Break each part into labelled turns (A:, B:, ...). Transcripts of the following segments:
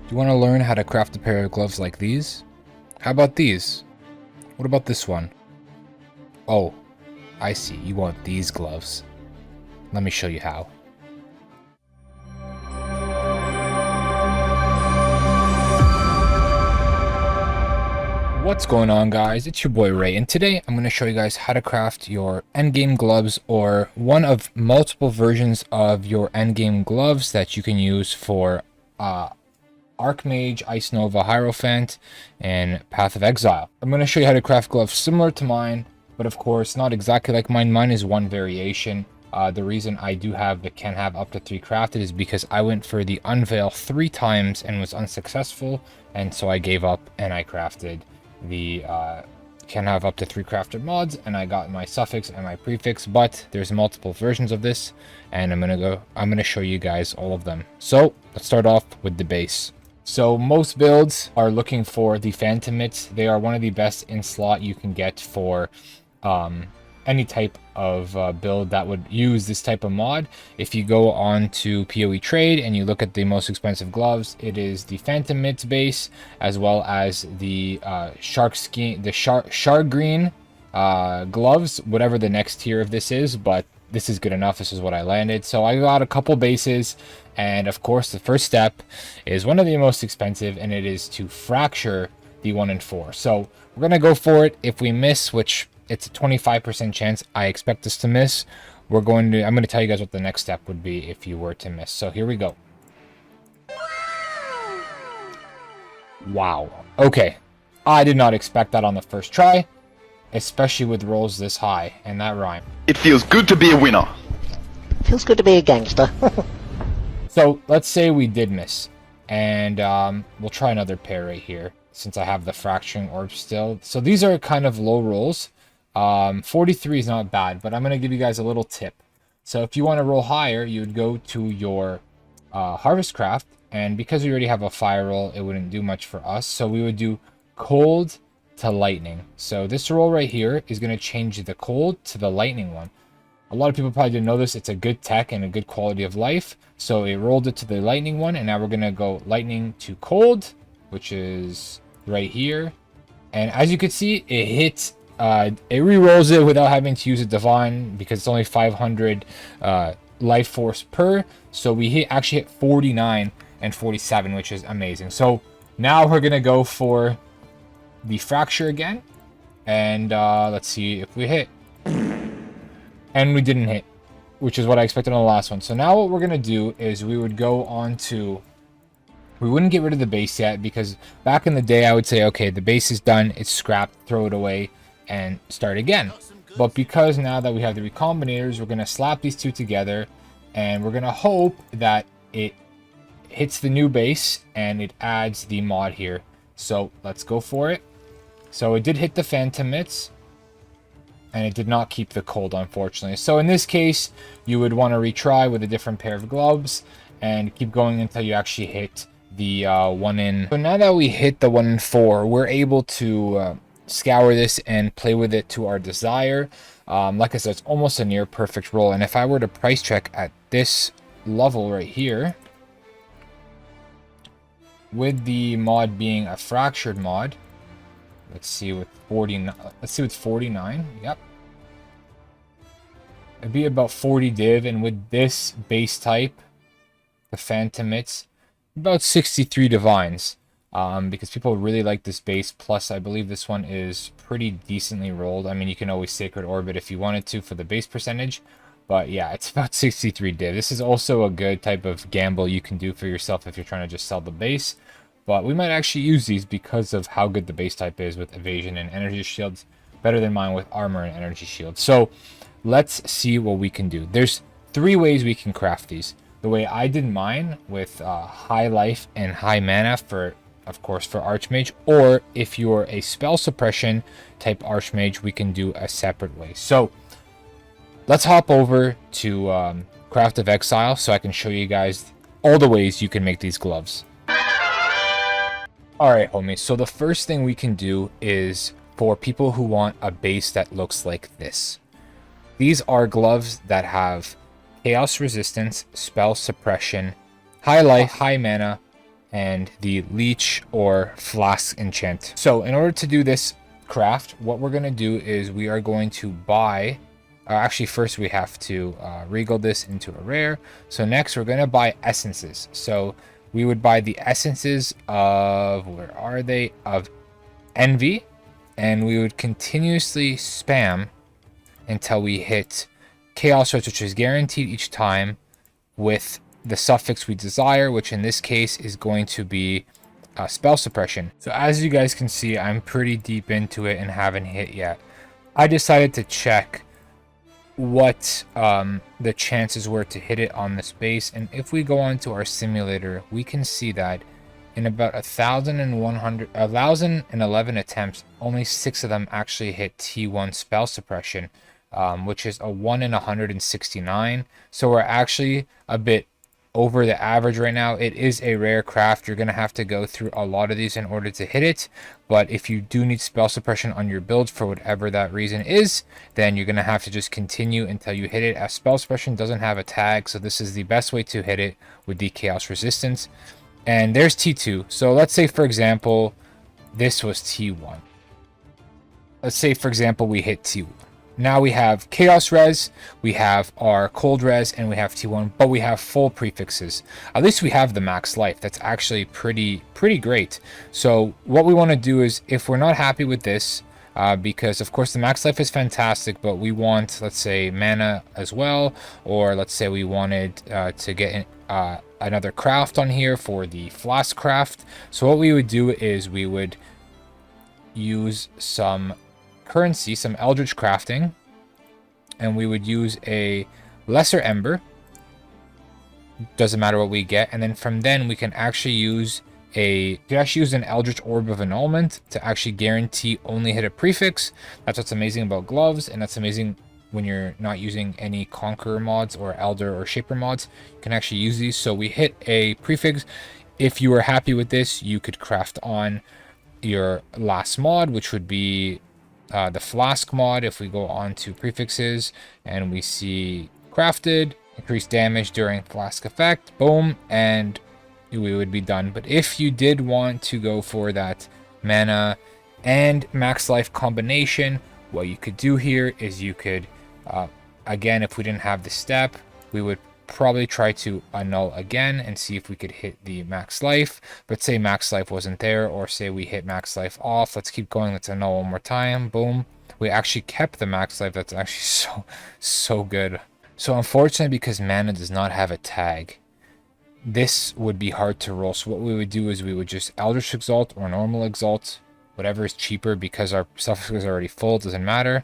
A: Do you want to learn how to craft a pair of gloves like these? How about these? What about this one? Oh, I see. You want these gloves. Let me show you how. What's going on, guys? It's your boy Ray, and today I'm going to show you guys how to craft your endgame gloves, or one of multiple versions of your endgame gloves that you can use for Archmage Ice Nova Hierophant and Path of Exile. I'm going to show you how to craft gloves similar to mine, but of course not exactly like mine. Mine is one variation. The reason I do have the can have up to 3 crafted is because I went for the unveil 3 times and was unsuccessful, and so I gave up and I crafted the can have up to 3 crafted mods, and I got my suffix and my prefix. But there's multiple versions of this, and I'm gonna show you guys all of them. So let's start off with the base. So most builds are looking for the phantom mitts. They are one of the best in slot you can get for any type of build that would use this type of mod. If you go on to PoE Trade and you look at the most expensive gloves, it is the Phantom Mitts base, as well as the shark green gloves, whatever the next tier of this is, but this is good enough. This is what I landed. So I got a couple bases, and of course the first step is one of the most expensive, and it is to fracture the 1 and 4. So we're gonna go for it. If we miss, which it's a 25% chance I expect us to miss, I'm going to tell you guys what the next step would be if you were to miss. So here we go. Wow. Okay. I did not expect that on the first try, especially with rolls this high, and that rhyme.
B: It feels good to be a winner.
C: Feels good to be a gangster.
A: So let's say we did miss, and we'll try another pair right here, since I have the fracturing orb still. So these are kind of low rolls. 43 is not bad, but I'm going to give you guys a little tip. So if you want to roll higher, you would go to your harvest craft, and because we already have a fire roll, it wouldn't do much for us. So we would do cold to lightning. So this roll right here is going to change the cold to the lightning one. A lot of people probably didn't know this. It's a good tech and a good quality of life. So it rolled it to the lightning one, and now we're going to go lightning to cold, which is right here. And as you can see, it hits, it re-rolls it without having to use a divine, because it's only 500 life force per. So we actually hit 49 and 47, which is amazing. So now we're gonna go for the fracture again, and let's see if we hit. And we didn't hit, which is what I expected on the last one. So now what we're gonna do is we would go on to, we wouldn't get rid of the base yet, because back in the day I would say, okay, the base is done, it's scrapped, throw it away and start again. But because now that we have the recombinators, we're going to slap these two together, and we're going to hope that it hits the new base and it adds the mod here. So let's go for it. So it did hit the phantom mitts, and it did not keep the cold, unfortunately. So in this case, you would want to retry with a different pair of gloves and keep going until you actually hit the 1 in. So now that we hit the 1 in 4, we're able to scour this and play with it to our desire. Like I said, it's almost a near perfect roll, and if I were to price check at this level right here, with the mod being a fractured mod, let's see with 49, yep, it'd be about 40 div, and with this base type, the phantom mitts, about 63 divines. Because people really like this base. Plus, I believe this one is pretty decently rolled. I mean, you can always Sacred Orbit if you wanted to for the base percentage. But yeah, it's about 63 div. This is also a good type of gamble you can do for yourself if you're trying to just sell the base. But we might actually use these because of how good the base type is with evasion and energy shields. Better than mine with armor and energy shield. So let's see what we can do. There's 3 ways we can craft these. The way I did mine with high life and high mana for, of course, for Archmage, or if you're a spell suppression type Archmage, we can do a separate way. So let's hop over to Path of Exile so I can show you guys all the ways you can make these gloves. Alright, homies, so the first thing we can do is for people who want a base that looks like this. These are gloves that have chaos resistance, spell suppression, high life, high mana, and the leech or flask enchant. So in order to do this craft, what we're going to do is we are going to buy, actually first we have to regal this into a rare. So next we're going to buy essences. So we would buy the essences of, where are they, of envy, and we would continuously spam until we hit chaos reds, which is guaranteed each time, with the suffix we desire, which in this case is going to be spell suppression. So as you guys can see, I'm pretty deep into it and haven't hit yet. I decided to check what the chances were to hit it on this base, and if we go onto our simulator, we can see that in about 1,011 attempts, only 6 of them actually hit T1 spell suppression, which is a 1 in 169. So we're actually a bit over the average right now. It is a rare craft. You're going to have to go through a lot of these in order to hit it. But if you do need spell suppression on your build for whatever that reason is, then you're going to have to just continue until you hit it, as spell suppression doesn't have a tag. So this is the best way to hit it with the chaos resistance. And there's T2. So let's say, for example, this was T1. Let's say, for example, we hit T1. Now we have chaos res, we have our cold res, and we have T1, but we have full prefixes. At least we have the max life. That's actually pretty great. So what we want to do is, if we're not happy with this, because of course the max life is fantastic, but we want, let's say, mana as well, or let's say we wanted to get another craft on here for the flask craft. So what we would do is we would use some currency, some eldritch crafting, and we would use a lesser ember. Doesn't matter what we get, and then from then we can actually use an eldritch orb of annulment to actually guarantee only hit a prefix. That's what's amazing about gloves, and that's amazing when you're not using any conqueror mods or elder or shaper mods. You can actually use these. So we hit a prefix. If you were happy with this, you could craft on your last mod, which would be the flask mod. If we go on to prefixes and we see crafted, increased damage during flask effect, boom, and we would be done. But if you did want to go for that mana and max life combination, what you could do here is you could, again, if we didn't have the step, we would probably try to annul again and see if we could hit the max life. But say max life wasn't there, or say we hit max life off. Let's keep going. Let's annul one more time. Boom. We actually kept the max life. That's actually so good. So unfortunately, because mana does not have a tag, this would be hard to roll. So what we would do is we would just Eldritch Exalt or normal Exalt, whatever is cheaper, because our suffix is already full, doesn't matter.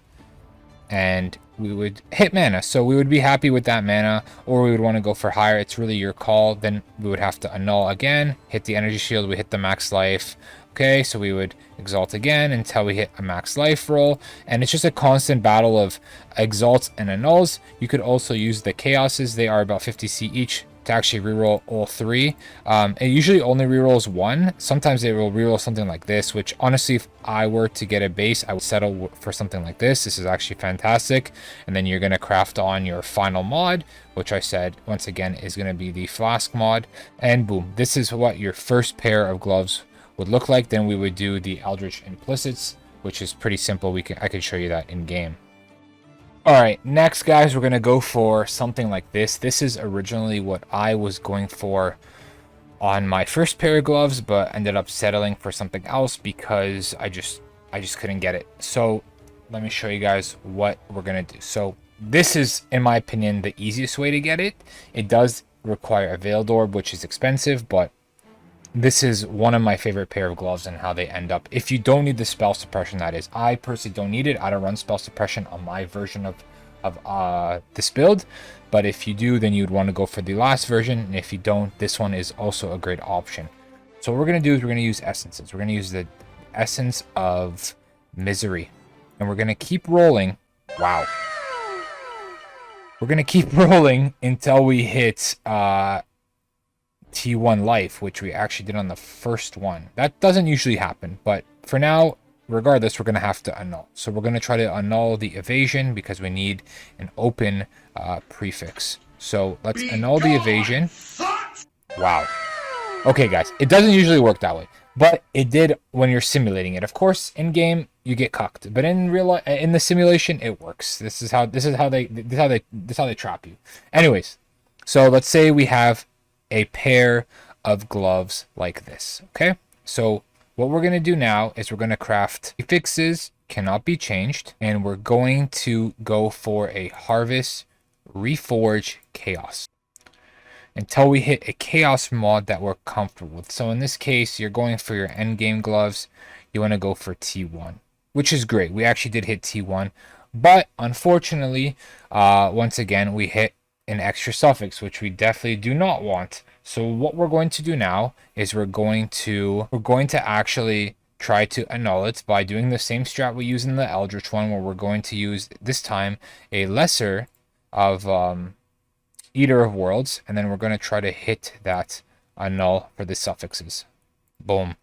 A: And we would hit mana. So we would be happy with that mana, or we would want to go for higher. It's really your call. Then we would have to annul again, hit the energy shield, we hit the max life. Okay, so we would exalt again until we hit a max life roll. And it's just a constant battle of exalts and annuls. You could also use the chaoses. They are about 50C each to actually reroll all 3. It usually only rerolls 1. Sometimes they will reroll something like this, which honestly, if I were to get a base, I would settle for something like this. This is actually fantastic. And then you're going to craft on your final mod, which I said, once again, is going to be the flask mod. And boom, this is what your first pair of gloves would look like. Then we would do the Eldritch Implicits, which is pretty simple. I could show you that in game. Alright, next guys, we're going to go for something like this. This is originally what I was going for on my first pair of gloves, but ended up settling for something else because I just couldn't get it. So let me show you guys what we're going to do. So this is, in my opinion, the easiest way to get it. It does require a Veiled Orb, which is expensive, but this is one of my favorite pair of gloves and how they end up. If you don't need the spell suppression, that is. I personally don't need it. I don't run spell suppression on my version of this build. But if you do, then you'd want to go for the last version. And if you don't, this one is also a great option. So what we're going to do is we're going to use essences. We're going to use the essence of misery. And we're going to keep rolling. Wow. We're going to keep rolling until we hit T1 life, which we actually did on the first one. That doesn't usually happen, but for now, regardless, we're going to have to annul. So we're going to try to annul the evasion because we need an open prefix. So let's annul the evasion. Wow. Okay, guys, it doesn't usually work that way, but it did when you're simulating it. Of course, in game you get cucked, but in real life, in the simulation, it works. This is how they trap you. Anyways, so let's say we have a pair of gloves like this. Okay, so what we're gonna do now is we're gonna craft prefixes cannot be changed, and we're going to go for a harvest, reforge, chaos until we hit a chaos mod that we're comfortable with. So in this case, you're going for your end game gloves. You want to go for T1, which is great. We actually did hit T1, but unfortunately, once again, we hit an extra suffix, which we definitely do not want. So what we're going to do now is we're going to actually try to annul it by doing the same strat we use in the Eldritch one, where we're going to use this time a lesser of Eater of Worlds, and then we're going to try to hit that null for the suffixes. Boom.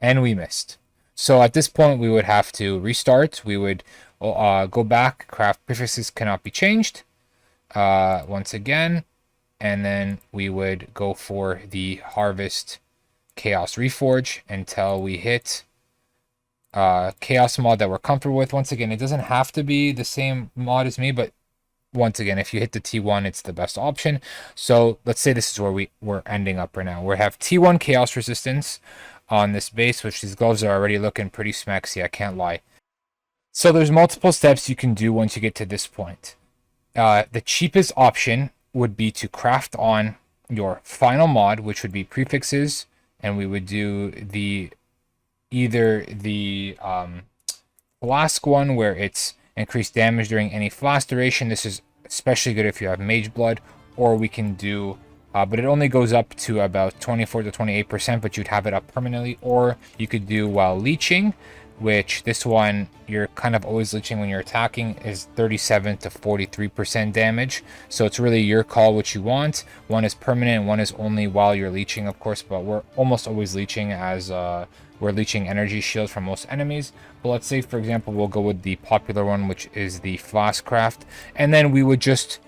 A: And we missed. So at this point, we would have to restart. We would go back, craft prefixes cannot be changed once again, and then we would go for the harvest chaos reforge until we hit chaos mod that we're comfortable with. Once again, it doesn't have to be the same mod as me, but once again, if you hit the T1, it's the best option. So let's say this is where we're ending up right now. We have T1 chaos resistance on this base, which these gloves are already looking pretty smexy, I can't lie. So there's multiple steps you can do once you get to this point. The cheapest option would be to craft on your final mod, which would be prefixes, and we would do either the flask one where it's increased damage during any flask duration. This is especially good if you have mage blood, or we can do but it only goes up to about 24 to 28%, but you'd have it up permanently. Or you could do while leeching, which this one you're kind of always leeching when you're attacking, is 37 to 43% damage. So it's really your call what you want. One is permanent, one is only while you're leeching, of course, but we're almost always leeching, as we're leeching energy shields from most enemies. But let's say, for example, we'll go with the popular one, which is the flask craft, and then we would just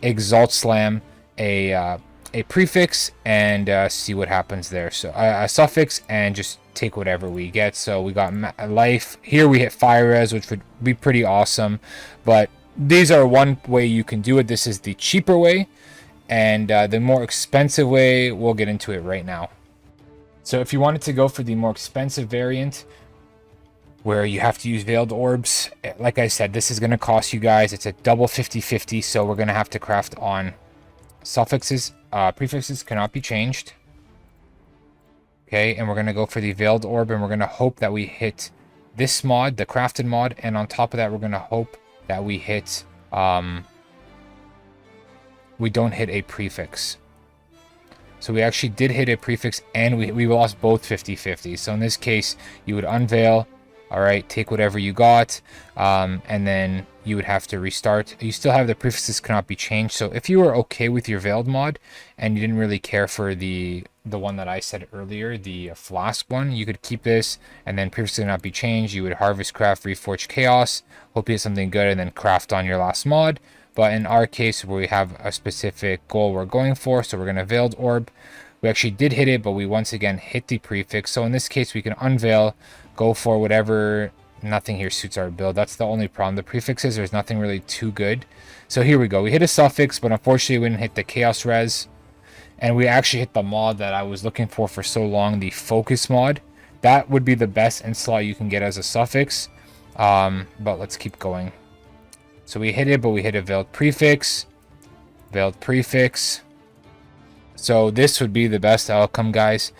A: exalt slam a prefix and see what happens there. So a suffix, and just take whatever we get. So we got life here, we hit fire res, which would be pretty awesome, but these are one way you can do it. This is the cheaper way, and the more expensive way, we'll get into it right now. So if you wanted to go for the more expensive variant, where you have to use veiled orbs, like I said, this is going to cost you guys, it's a double 50-50, so we're going to have to craft on suffixes. Prefixes cannot be changed. Okay, and we're going to go for the veiled orb, and we're going to hope that we hit this mod, the crafted mod, and on top of that, we're going to hope that we hit, we don't hit a prefix. So we actually did hit a prefix, and we lost both 50-50. So in this case, you would unveil, all right, take whatever you got, and then you would have to restart. You still have the prefixes cannot be changed. So if you were okay with your veiled mod and you didn't really care for the one that I said earlier, the flask one, you could keep this, and then prefixes cannot be changed. You would harvest, craft, reforge, chaos, hope you get something good, and then craft on your last mod. But in our case, where we have a specific goal we're going for, so we're going to veiled orb. We actually did hit it, but we once again hit the prefix. So in this case, we can unveil, go for whatever. Nothing here suits our build. That's the only problem. The prefixes, there's nothing really too good. So here we go. We hit a suffix, but unfortunately we didn't hit the chaos res. And we actually hit the mod that I was looking for so long, the focus mod. That would be the best end slot you can get as a suffix. But let's keep going. So we hit it, but we hit a veiled prefix. Veiled prefix. So this would be the best outcome, guys.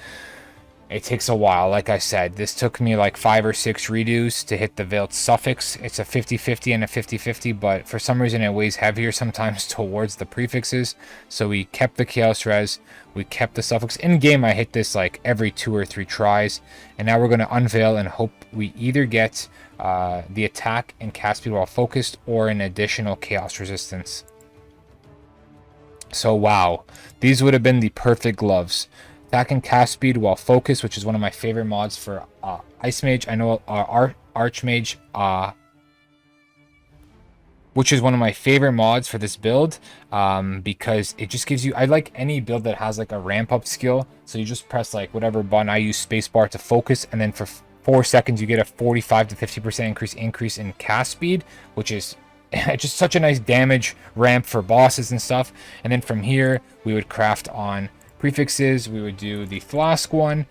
A: It takes a while, like I said. This took me like 5 or 6 redos to hit the veiled suffix. It's a 50-50 and a 50-50, but for some reason it weighs heavier sometimes towards the prefixes. So we kept the chaos res, we kept the suffix. In game, I hit this like every 2 or 3 tries. And now we're going to unveil and hope we either get the attack and cast speed while focused, or an additional chaos resistance. So wow, these would have been the perfect gloves. Attack and cast speed while focused, which is one of my favorite mods for Ice Mage. I know Archmage which is one of my favorite mods for this build, because it just gives you, I like any build that has like a ramp up skill. So you just press like whatever button. I use spacebar to focus, and then for 4 seconds you get a 45 to 50% increase in cast speed, which is just such a nice damage ramp for bosses and stuff. And then from here we would craft on prefixes. We would do the flask one,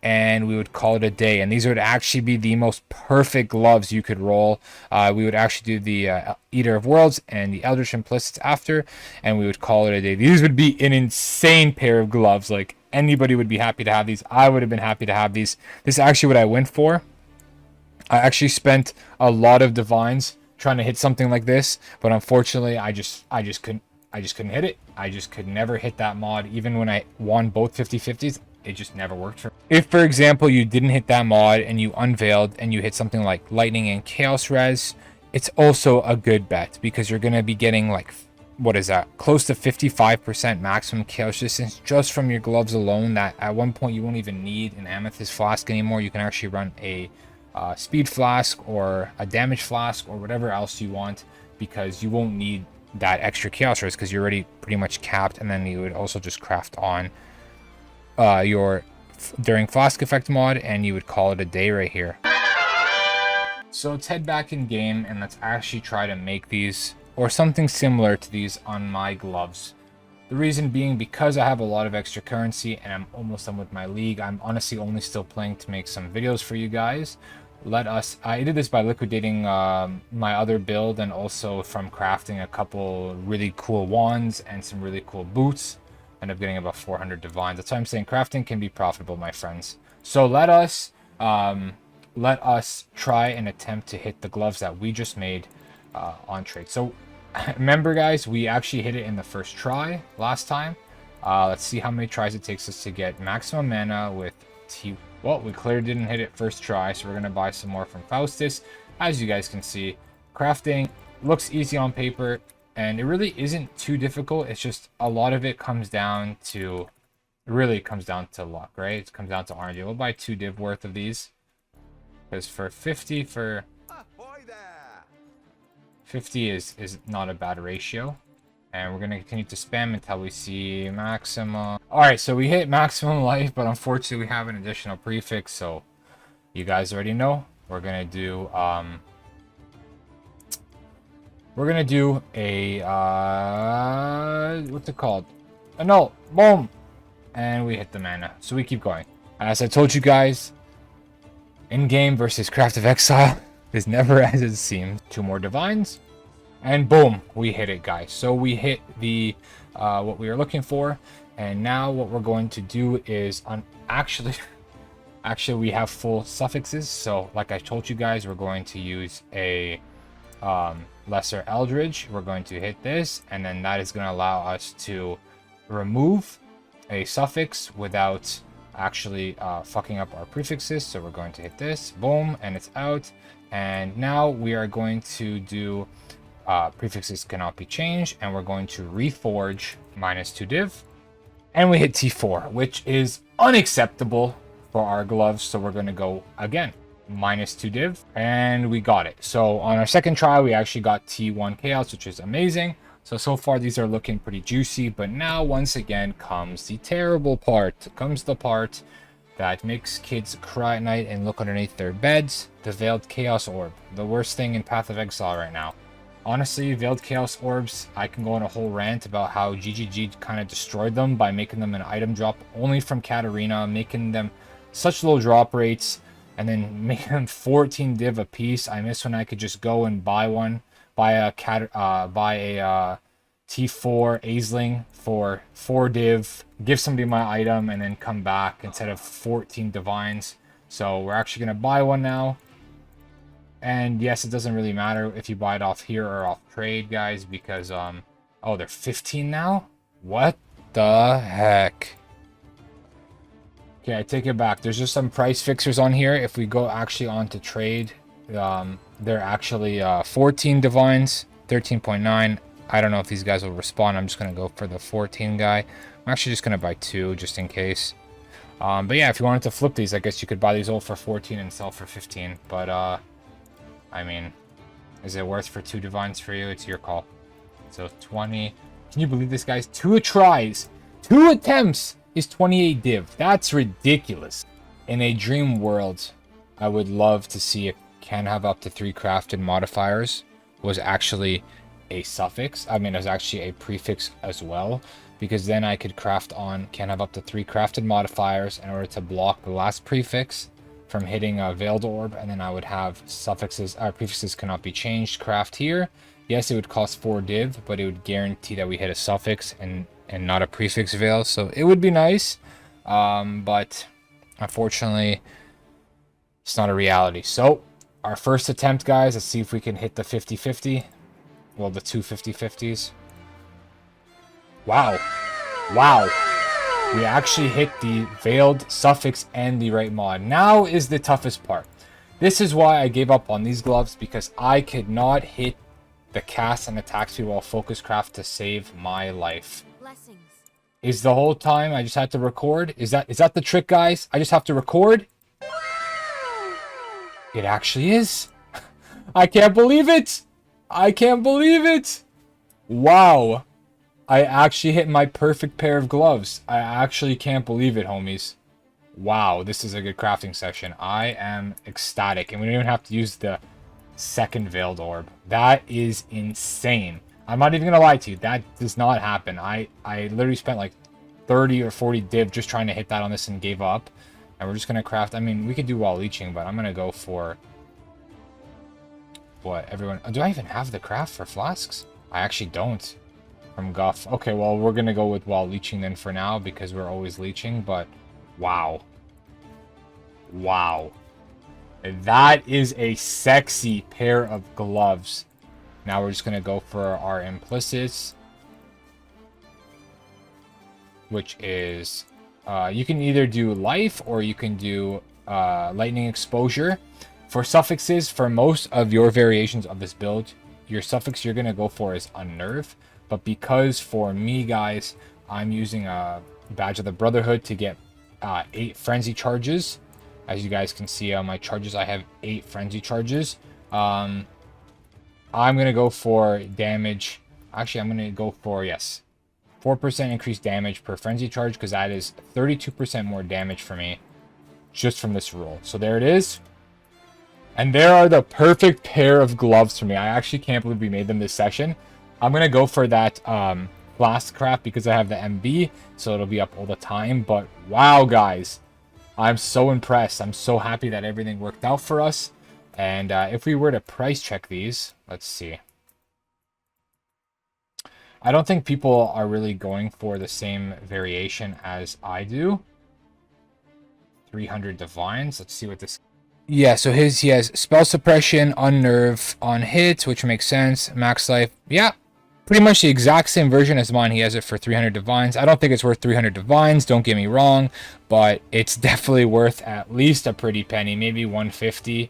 A: and we would call it a day. And these would actually be the most perfect gloves you could roll. We would actually do the Eater of Worlds and the Eldritch Implicits after, and we would call it a day. These would be an insane pair of gloves. Like, anybody would be happy to have these. I would have been happy to have these. This is actually what I went for. I actually spent a lot of divines trying to hit something like this, but unfortunately I just couldn't hit it. I just could never hit that mod. Even when I won both 50/50s, it just never worked for me. If, for example, you didn't hit that mod and you unveiled and you hit something like lightning and chaos res, it's also a good bet, because you're going to be getting like, what is that, close to 55% maximum chaos resistance just from your gloves alone. That at one point you won't even need an amethyst flask anymore. You can actually run a speed flask or a damage flask or whatever else you want, because you won't need that extra chaos res because you're already pretty much capped. And then you would also just craft on your during flask effect mod, and you would call it a day right here. So let's head back in game and let's actually try to make these or something similar to these on my gloves. The reason being, because I have a lot of extra currency and I'm almost done with my league. I'm honestly only still playing to make some videos for you guys. I did this by liquidating my other build, and also from crafting a couple really cool wands and some really cool boots. End up getting about 400 divines. That's why I'm saying crafting can be profitable, my friends. So let us try and attempt to hit the gloves that we just made on trade. So remember, guys, we actually hit it in the first try last time. Let's see how many tries it takes us to get maximum mana with T. Well, we clearly didn't hit it first try, so we're going to buy some more from Faustus. As you guys can see, crafting looks easy on paper, and it really isn't too difficult. It's just a lot of it comes down to, luck, right? It comes down to RNG. We'll buy 2 div worth of these, because for 50 is not a bad ratio. And we're going to continue to spam until we see maximum. Alright, so we hit maximum life, but unfortunately we have an additional prefix, so you guys already know. We're going to do a what's it called? No, boom! And we hit the mana. So we keep going. As I told you guys, in-game versus Path of Exile is never as it seems. 2 more divines. And boom, we hit it, guys. So we hit the what we were looking for. And now what we're going to do is actually we have full suffixes. So like I told you guys, we're going to use a lesser eldritch. We're going to hit this, and then that is going to allow us to remove a suffix without actually fucking up our prefixes. So we're going to hit this, boom, and it's out. And now we are going to do prefixes cannot be changed, and we're going to reforge -2 div, and we hit T4, which is unacceptable for our gloves. So we're going to go again, -2 div, and we got it. So on our second try, we actually got T1 chaos, which is amazing. So far these are looking pretty juicy, but now once again comes the terrible part. Comes the part that makes kids cry at night and look underneath their beds. The Veiled Chaos Orb, the worst thing in Path of Exile right now. Honestly, Veiled Chaos Orbs, I can go on a whole rant about how GGG kind of destroyed them by making them an item drop only from Katarina, making them such low drop rates, and then making them 14 div a piece. I miss when I could just go and buy a T4 Aisling for 4 div, give somebody my item, and then come back instead of 14 divines. So we're actually going to buy one now. And yes, it doesn't really matter if you buy it off here or off trade, guys, because oh, they're 15 now? What the heck? Okay, I take it back. There's just some price fixers on here. If we go actually on to trade, they're actually 14 divines, 13.9. I don't know if these guys will respond. I'm just going to go for the 14 guy. I'm actually just going to buy 2 just in case. But yeah, if you wanted to flip these, I guess you could buy these all for 14 and sell for 15. But I mean, Is it worth for 2 divines for you? It's your call. So 20. Can you believe this, guys? 2 tries, 2 attempts is 28 div. That's ridiculous. In a dream world, I would love to see if can have up to 3 crafted modifiers was actually a suffix. I mean, it was actually a prefix as well, because then I could craft on can have up to 3 crafted modifiers in order to block the last prefix from hitting a veiled orb, and then I would have suffixes, prefixes cannot be changed, craft here. Yes, it would cost 4 div, but it would guarantee that we hit a suffix and not a prefix veil, so it would be nice. But unfortunately, it's not a reality. So our first attempt, guys, let's see if we can hit the 50-50. Well, the 2 50-50s. Wow. Wow. We actually hit the veiled suffix and the right mod. Now is the toughest part. This is why I gave up on these gloves, because I could not hit the cast and attack speed while focus craft to save my life.
B: Blessings.
A: Is the whole time I just had to record? Is that the trick, guys? I just have to record? It actually is. I can't believe it. I can't believe it. Wow. I actually hit my perfect pair of gloves. I actually can't believe it, homies. Wow, this is a good crafting session. I am ecstatic. And we don't even have to use the second veiled orb. That is insane. I'm not even gonna lie to you. That does not happen. I literally spent like 30 or 40 div just trying to hit that on this and gave up. And we're just gonna craft. I mean, we could do while leeching, but I'm gonna go for what everyone. Do I even have the craft for flasks? I actually don't. From Guff. Okay, well, we're gonna go with while leeching then for now, because we're always leeching. But wow, wow, that is a sexy pair of gloves. Now we're just gonna go for our implicits, which is you can either do life or you can do lightning exposure. For suffixes, for most of your variations of this build, your suffix you're gonna go for is unnerve. But because for me, guys, I'm using a badge of the Brotherhood to get 8 frenzy charges. As you guys can see on my charges, I have 8 frenzy charges. I'm gonna go for damage. Actually, I'm gonna go for, yes, 4% increased damage per frenzy charge, because that is 32% more damage for me just from this rule. So there it is. And there are the perfect pair of gloves for me. I actually can't believe we made them this session. I'm going to go for that flask craft because I have the MB, so it'll be up all the time. But wow, guys, I'm so impressed. I'm so happy that everything worked out for us. And if we were to price check these, let's see. I don't think people are really going for the same variation as I do. 300 divines. Let's see what this... Yeah, so he has spell suppression, unnerve on hits, which makes sense. Max life. Yeah, pretty much the exact same version as mine. He has it for 300 divines. I don't think it's worth 300 divines, don't get me wrong, but it's definitely worth at least a pretty penny, maybe 150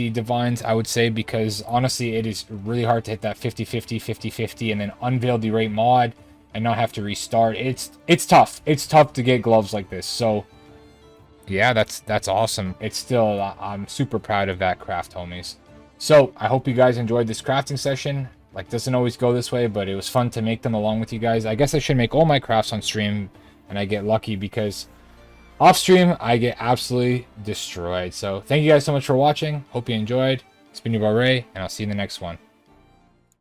A: divines, I would say, because honestly, it is really hard to hit that 50-50, 50-50, and then unveil the right mod and not have to restart. It's tough. It's tough to get gloves like this. So yeah, that's awesome. It's still, I'm super proud of that craft, homies. So I hope you guys enjoyed this crafting session. Like, doesn't always go this way, but it was fun to make them along with you guys. I guess I should make all my crafts on stream, and I get lucky because off stream I get absolutely destroyed. So thank you guys so much for watching. Hope you enjoyed. It's been your boy Ray, and I'll see you in the next one.